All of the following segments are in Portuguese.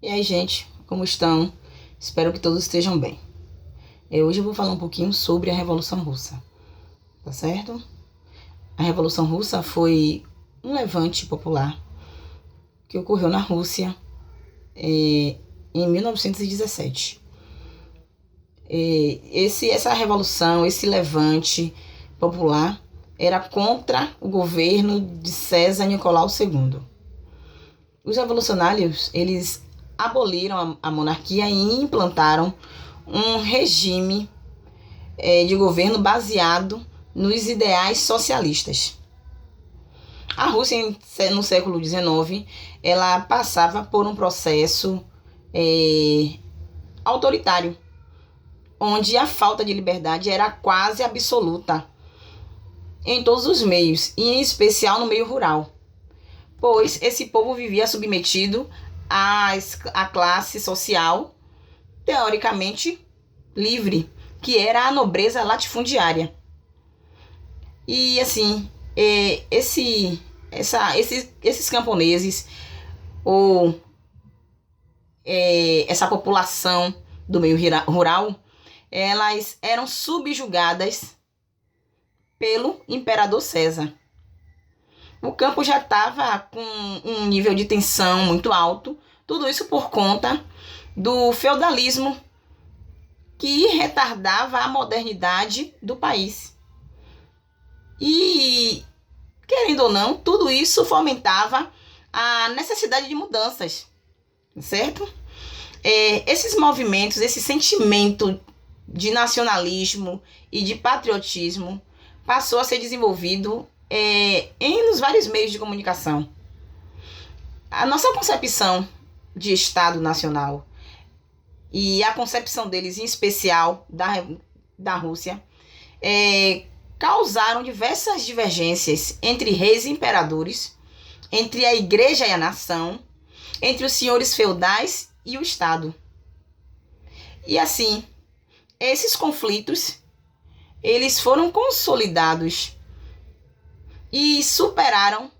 E aí, gente, como estão? Espero que todos estejam bem. Hoje eu vou falar um pouquinho sobre a Revolução Russa, tá certo? A Revolução Russa foi um levante popular que ocorreu na Rússia em 1917. Essa revolução, esse levante popular era contra o governo de César Nicolau II. Os revolucionários, eles aboliram a monarquia e implantaram um regime de governo baseado nos ideais socialistas. A Rússia, no século XIX, ela passava por um processo autoritário, onde a falta de liberdade era quase absoluta em todos os meios, e em especial no meio rural, pois esse povo vivia submetido à classe social teoricamente livre, que era a nobreza latifundiária. E assim, esses camponeses, ou essa população do meio rural, elas eram subjugadas pelo imperador César. O campo já estava com um nível de tensão muito alto, tudo isso por conta do feudalismo que retardava a modernidade do país. E, querendo ou não, tudo isso fomentava a necessidade de mudanças, certo? Esses movimentos, esse sentimento de nacionalismo e de patriotismo passou a ser desenvolvido nos vários meios de comunicação. A nossa concepção de Estado Nacional e a concepção deles, em especial da Rússia, causaram diversas divergências entre reis e imperadores, entre a igreja e a nação, entre os senhores feudais e o Estado. E assim, esses conflitos, eles foram consolidados e superaram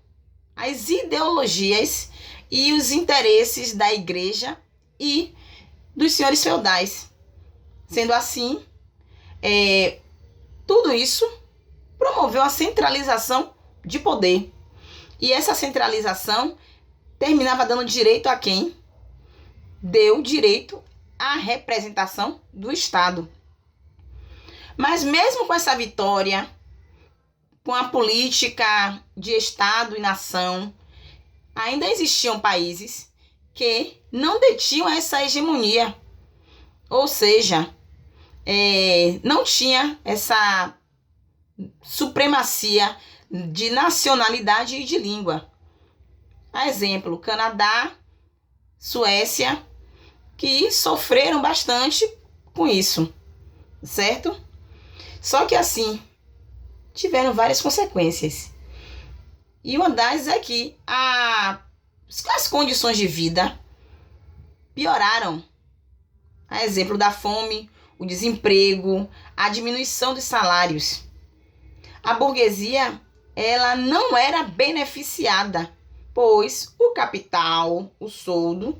as ideologias e os interesses da igreja e dos senhores feudais. Sendo assim, tudo isso promoveu a centralização de poder. E essa centralização terminava dando direito a quem? Deu direito à representação do Estado. Mas mesmo com essa vitória, com a política de Estado e nação, ainda existiam países que não detinham essa hegemonia. Ou seja, não tinha essa supremacia de nacionalidade e de língua. A exemplo, Canadá, Suécia, que sofreram bastante com isso, certo? Só que assim, tiveram várias consequências. E uma das é que as condições de vida pioraram. A exemplo da fome, o desemprego, a diminuição dos salários. A burguesia, ela não era beneficiada, pois o capital, o soldo,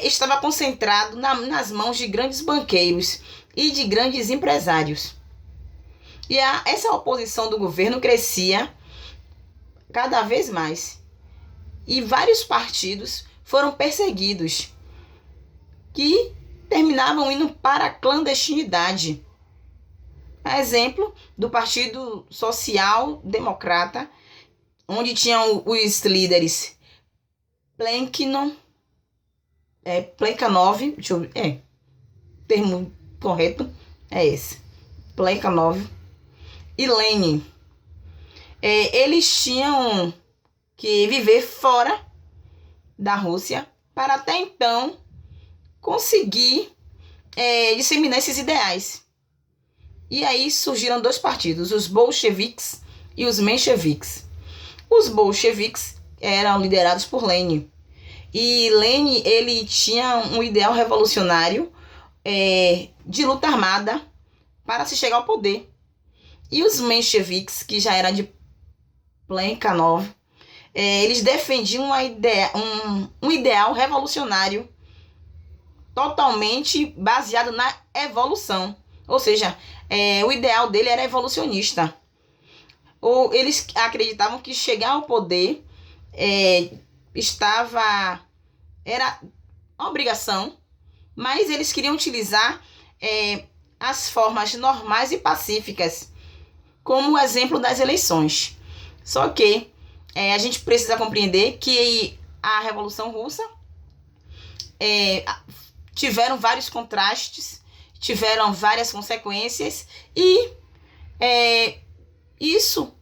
estava concentrado nas mãos de grandes banqueiros e de grandes empresários. E essa oposição do governo crescia cada vez mais. E vários partidos foram perseguidos, que terminavam indo para a clandestinidade. A exemplo do Partido Social Democrata, onde tinham os líderes Plekhanov, termo correto é esse, Plekhanov e Lenin. Eles tinham que viver fora da Rússia para até então conseguir disseminar esses ideais. E aí surgiram dois partidos, os bolcheviques e os mencheviques. Os bolcheviques eram liderados por Lenin. E Lenin, ele tinha um ideal revolucionário de luta armada para se chegar ao poder. E os mencheviques, que já eram de Plekhanov, eles defendiam um ideal revolucionário totalmente baseado na evolução. Ou seja, o ideal dele era evolucionista. Ou eles acreditavam que chegar ao poder era uma obrigação, mas eles queriam utilizar as formas normais e pacíficas, como o exemplo das eleições. Só que a gente precisa compreender que a Revolução Russa tiveram vários contrastes, tiveram várias consequências e isso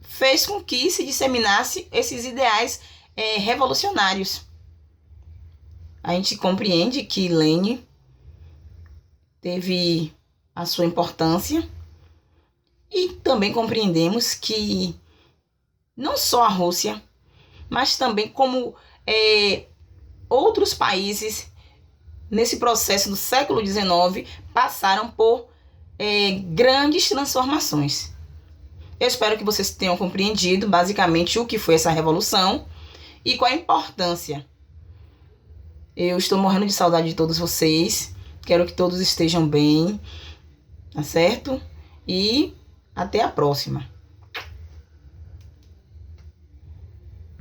fez com que se disseminasse esses ideais revolucionários. A gente compreende que Lenin teve a sua importância e também compreendemos que não só a Rússia, mas também como outros países nesse processo do século XIX passaram por grandes transformações. Eu espero que vocês tenham compreendido basicamente o que foi essa revolução e qual a importância. Eu estou morrendo de saudade de todos vocês. Quero que todos estejam bem, tá certo? E até a próxima.